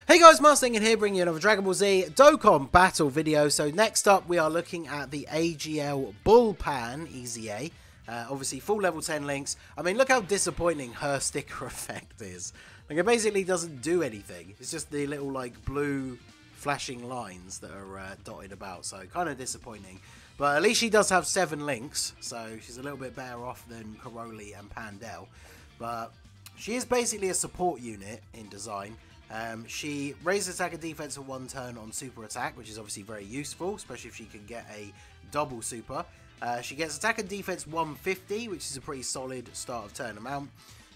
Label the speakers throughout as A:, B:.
A: Hey guys, Marsling here, bringing you another Dragon Ball Z Dokkan battle video. So next up, we are looking at the AGL BULPAN EZA. Obviously, full level 10 links. I mean, look how disappointing her sticker effect is. Like, it basically doesn't do anything. It's just the little, like, blue flashing lines that are dotted about. So, kind of disappointing. But at least she does have 7 links. So, she's a little bit better off than Karoli and Pandel. But she is basically a support unit in design. She raises attack and defense for 1 turn on super attack, which is obviously very useful, especially if she can get a double super. She gets attack and defense 150, which is a pretty solid start of turn amount.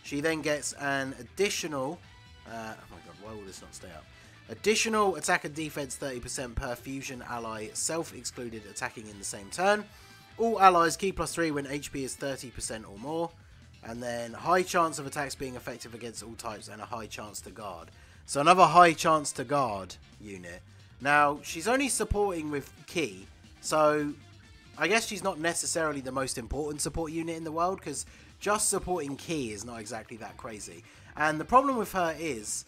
A: She then gets an additional, oh my god, why will this not stay up? Additional attack and defense 30% per fusion ally self-excluded attacking in the same turn. All allies key +3 when HP is 30% or more. And then high chance of attacks being effective against all types and a high chance to guard. So another high chance to guard unit. Now, she's only supporting with Ki, so I guess she's not necessarily the most important support unit in the world, because just supporting Ki is not exactly that crazy. And the problem with her is,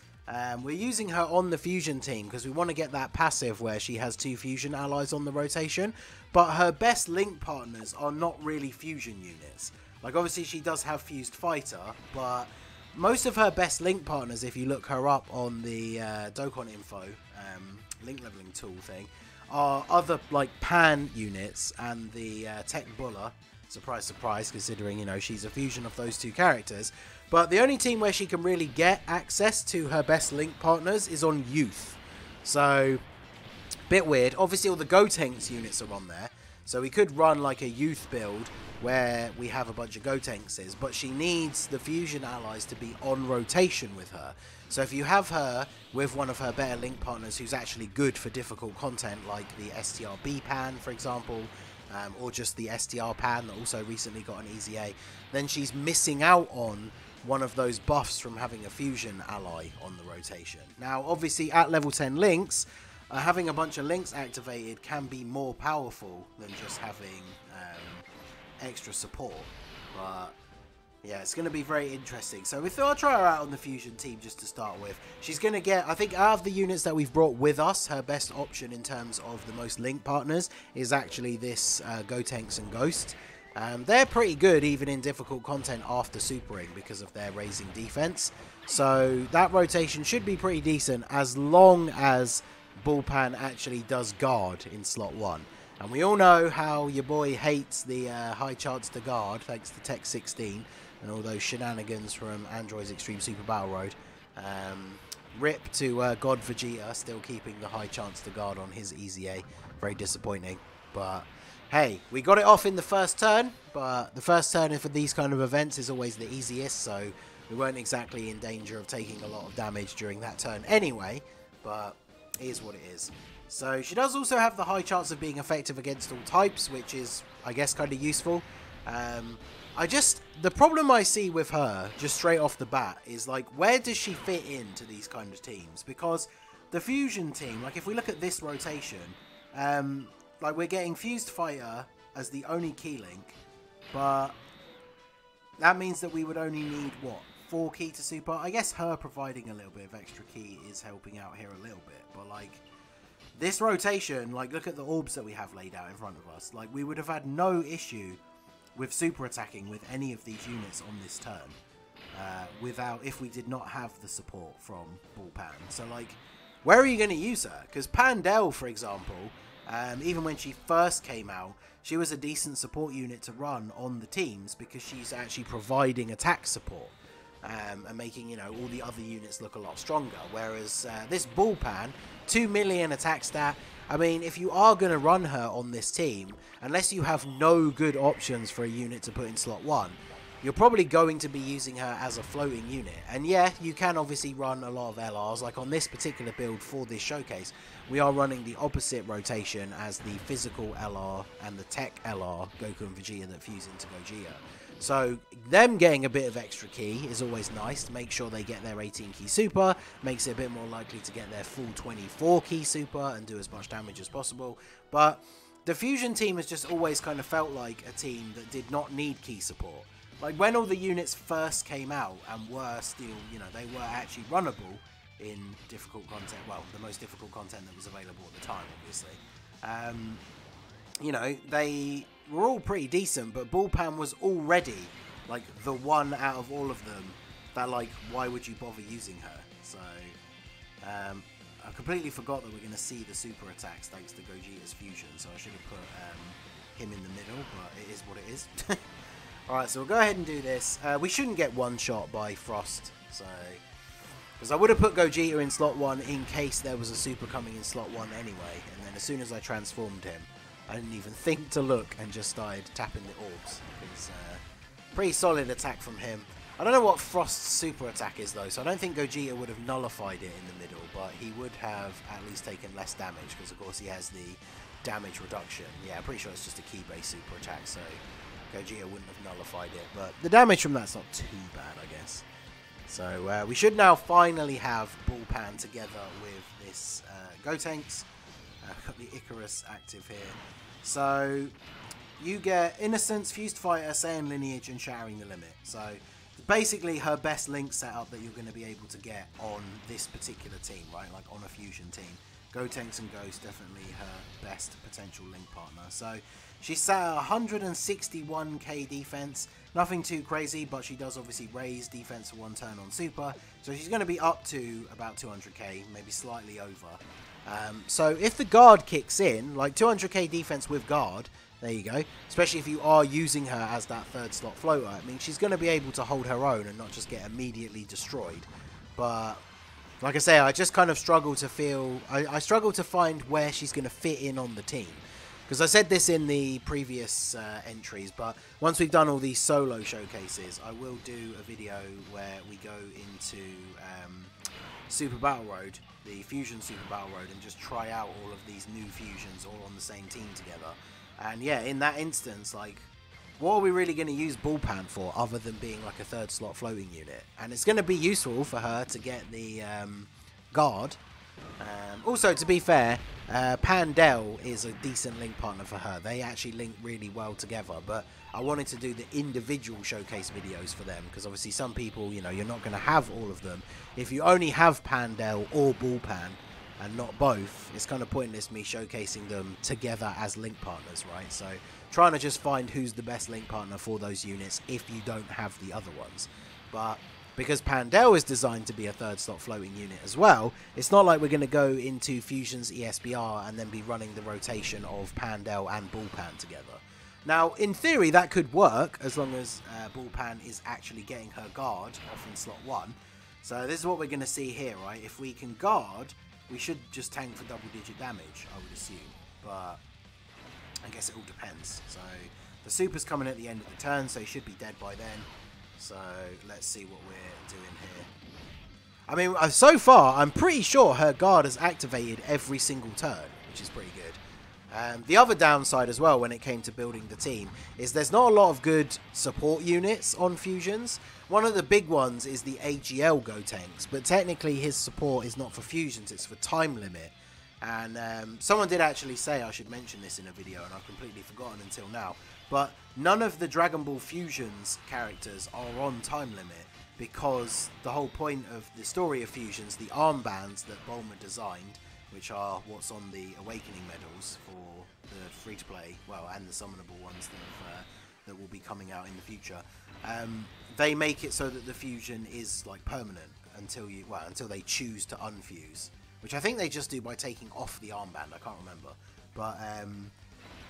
A: we're using her on the fusion team because we want to get that passive where she has 2 fusion allies on the rotation, but her best link partners are not really fusion units. Like, obviously she does have fused fighter, but most of her best link partners, if you look her up on the Dokkan info link leveling tool thing, are other like Pan units and the Tech Buller. Surprise, surprise, considering, you know, she's a fusion of those 2 characters. But the only team where she can really get access to her best link partners is on Youth. So, bit weird. Obviously all the Gotenks units are on there. So we could run like a Youth build where we have a bunch of Gotenkses, but she needs the fusion allies to be on rotation with her. So if you have her with one of her better link partners who's actually good for difficult content, like the STR Pan, for example, or just the STR Pan that also recently got an EZA, then she's missing out on one of those buffs from having a fusion ally on the rotation. Now, obviously, at level 10 links, having a bunch of links activated can be more powerful than just having extra support. But yeah, it's going to be very interesting. So we thought I'll try her out on the fusion team just to start with. She's going to get, I think, out of the units that we've brought with us, her best option in terms of the most link partners is actually this Gotenks and Ghost. They're pretty good even in difficult content after supering because of their raising defense. So that rotation should be pretty decent as long as BULPAN actually does guard in slot 1. And we all know how your boy hates the high chance to guard thanks to Tech 16 and all those shenanigans from Android's Extreme Super Battle Road. Rip to God Vegeta still keeping the high chance to guard on his EZA. Very disappointing. But hey, we got it off in the first turn, but the first turn for these kind of events is always the easiest, so we weren't exactly in danger of taking a lot of damage during that turn anyway, but it is what it is. So she does also have the high chance of being effective against all types, which is, I guess, kind of useful. The problem I see with her, just straight off the bat, is like, where does she fit into these kind of teams? Because the fusion team, like if we look at this rotation, like we're getting Fused Fighter as the only key link, but that means that we would only need, what, 4 key to super? I guess her providing a little bit of extra key is helping out here a little bit, but like, this rotation, like, look at the orbs that we have laid out in front of us. Like, we would have had no issue with super attacking with any of these units on this turn. If we did not have the support from BULPAN. So, like, where are you going to use her? Because Pandel, for example, even when she first came out, she was a decent support unit to run on the teams because she's actually providing attack support. And making, you know, all the other units look a lot stronger. Whereas this BULPAN, 2 million attack stat, I mean, if you are going to run her on this team, unless you have no good options for a unit to put in slot 1, you're probably going to be using her as a floating unit. And yeah, you can obviously run a lot of LRs. Like on this particular build for this showcase, we are running the opposite rotation as the physical LR and the tech LR, Goku and Vegeta, that fuse into Gogeta. So them getting a bit of extra key is always nice to make sure they get their 18 key super, makes it a bit more likely to get their full 24 key super and do as much damage as possible. But the fusion team has just always kind of felt like a team that did not need key support. Like when all the units first came out and were still, you know, they were actually runnable, in difficult content. Well, the most difficult content that was available at the time, obviously. You know, they were all pretty decent, but BULPAN was already like the one out of all of them that, like, why would you bother using her? So I completely forgot that we're going to see the super attacks thanks to Gogeta's fusion, so I should have put him in the middle, but it is what it is. Alright, so we'll go ahead and do this. We shouldn't get one shot by Frost, so because I would have put Gogeta in slot 1 in case there was a super coming in slot 1 anyway, and then as soon as I transformed him, I didn't even think to look and just started tapping the orbs. Because pretty solid attack from him. I don't know what Frost's super attack is though, so I don't think Gogeta would have nullified it in the middle, but he would have at least taken less damage, because of course he has the damage reduction. Yeah, I'm pretty sure it's just a key-based super attack, so Gogeta wouldn't have nullified it, but the damage from that's not too bad, I guess. So we should now finally have BULPAN together with this Gotenks. I've got the Icarus active here. So you get Innocence, Fused Fighter, Saiyan Lineage, and Shattering the Limit. So basically her best link setup that you're going to be able to get on this particular team, right? Like on a fusion team. Gotenks and Ghost, definitely her best potential link partner. So she's sat at 161k defense. Nothing too crazy, but she does obviously raise defense for one turn on super. So she's going to be up to about 200k, maybe slightly over. So if the guard kicks in, like 200k defense with guard, there you go. Especially if you are using her as that third slot floater. I mean, she's going to be able to hold her own and not just get immediately destroyed. But like I say, I just kind of struggle to feel... I struggle to find where she's going to fit in on the team. Because I said this in the previous entries, but once we've done all these solo showcases, I will do a video where we go into Super Battle Road, the Fusion Super Battle Road, and just try out all of these new fusions all on the same team together. And yeah, in that instance, like, what are we really going to use BULPAN for other than being like a third slot floating unit? And it's going to be useful for her to get the guard. Also, to be fair, Pandel is a decent link partner for her. They actually link really well together, but I wanted to do the individual showcase videos for them, because obviously some people, you know, you're not going to have all of them. If you only have Pandel or BULPAN and not both, it's kind of pointless me showcasing them together as link partners, right? So trying to just find who's the best link partner for those units if you don't have the other ones. But because Pandel is designed to be a third slot floating unit as well, it's not like we're going to go into Fusion's ESBR and then be running the rotation of Pandel and BULPAN together. Now, in theory, that could work as long as BULPAN is actually getting her guard off in slot 1. So this is what we're going to see here, right? If we can guard, we should just tank for double-digit damage, I would assume. But I guess it all depends. So the super's coming at the end of the turn, so he should be dead by then. So let's see what we're doing here. I mean, so far, I'm pretty sure her guard has activated every single turn, which is pretty good. The other downside as well when it came to building the team is there's not a lot of good support units on Fusions. One of the big ones is the AGL Gotenks, but technically his support is not for Fusions, it's for Time Limit. And someone did actually say I should mention this in a video, and I've completely forgotten until now. But none of the Dragon Ball Fusions characters are on Time Limit, because the whole point of the story of Fusions, the armbands that Bulma designed, which are what's on the Awakening medals for the free-to-play, well, and the summonable ones that will be coming out in the future, they make it so that the fusion is like permanent until they choose to unfuse, which I think they just do by taking off the armband. I can't remember, but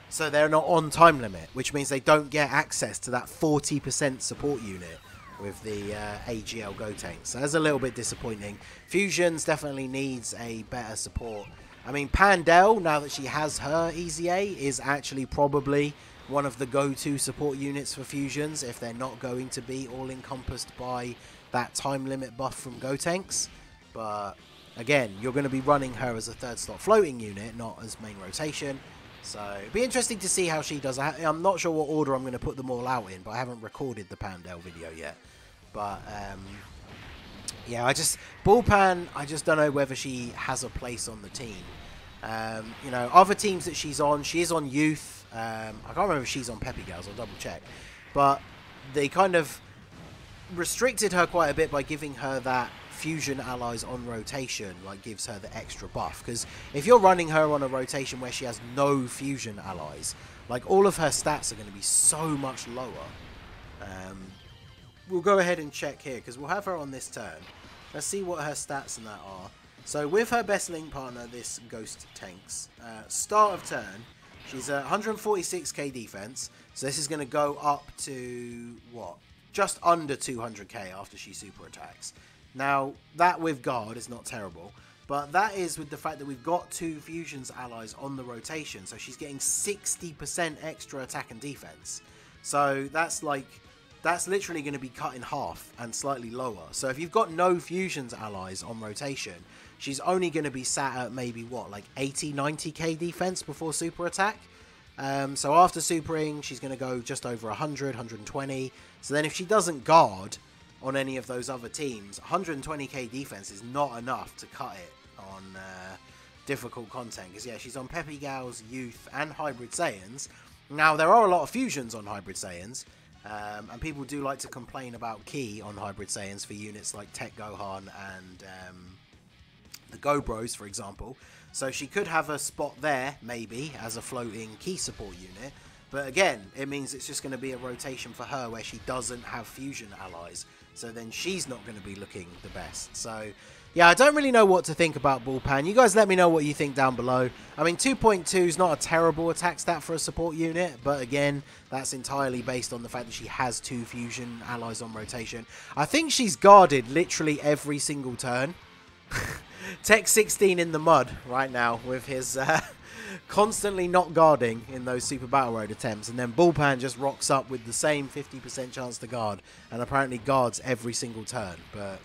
A: so they're not on Time Limit, which means they don't get access to that 40% support unit with the AGL Gotenks. So that's a little bit disappointing. Fusions definitely needs a better support. I mean, Pandel, now that she has her EZA, is actually probably one of the go-to support units for Fusions if they're not going to be all encompassed by that time limit buff from Gotenks. But again, you're going to be running her as a third slot floating unit, not as main rotation. So it'd be interesting to see how she does. I'm not sure what order I'm going to put them all out in, but I haven't recorded the Pandel video yet. But yeah, BULPAN, I just don't know whether she has a place on the team. You know, other teams that she's on, she is on Youth. I can't remember if she's on Peppy Girls, I'll double check. But they kind of restricted her quite a bit by giving her that fusion allies on rotation like gives her the extra buff. Because if you're running her on a rotation where she has no fusion allies, like all of her stats are going to be so much lower. We'll go ahead and check here because we'll have her on this turn. Let's see what her stats and that are. So with her best link partner, this Ghost Tanks, start of turn, she's at 146k defense. So this is going to go up to, what, just under 200k after she super attacks. Now, that with guard is not terrible, but that is with the fact that we've got 2 fusions allies on the rotation. So she's getting 60% extra attack and defense. So that's literally going to be cut in half and slightly lower. So if you've got no fusions allies on rotation, she's only going to be sat at maybe, what, like 80, 90k defense before super attack. So after supering, she's going to go just over 100, 120. So then if she doesn't guard on any of those other teams, 120k defense is not enough to cut it on difficult content. Because, yeah, she's on Peppy Gals, Youth, and Hybrid Saiyans. Now, there are a lot of fusions on Hybrid Saiyans. And people do like to complain about Ki on Hybrid Saiyans for units like Tech Gohan and the Go Bros, for example. So she could have a spot there, maybe, as a floating Ki support unit. But again, it means it's just going to be a rotation for her where she doesn't have fusion allies. So then she's not going to be looking the best. So, yeah, I don't really know what to think about BULPAN. You guys let me know what you think down below. I mean, 2.2 is not a terrible attack stat for a support unit. But again, that's entirely based on the fact that she has 2 fusion allies on rotation. I think she's guarded literally every single turn. Tech 16 in the mud right now with his constantly not guarding in those Super Battle Road attempts. And then BULPAN just rocks up with the same 50% chance to guard. And apparently guards every single turn. But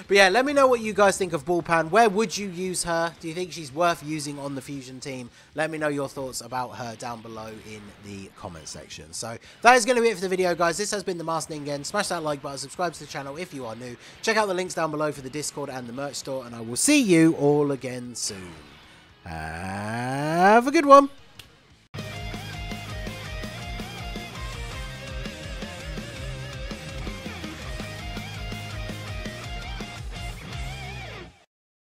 A: yeah, let me know what you guys think of BULPAN. Where would you use her? Do you think she's worth using on the Fusion team? Let me know your thoughts about her down below in the comment section. So that is going to be it for the video, guys. This has been the Masked Ningen. Smash that like button, subscribe to the channel if you are new. Check out the links down below for the Discord and the merch store, and I will see you all again soon. Have a good one.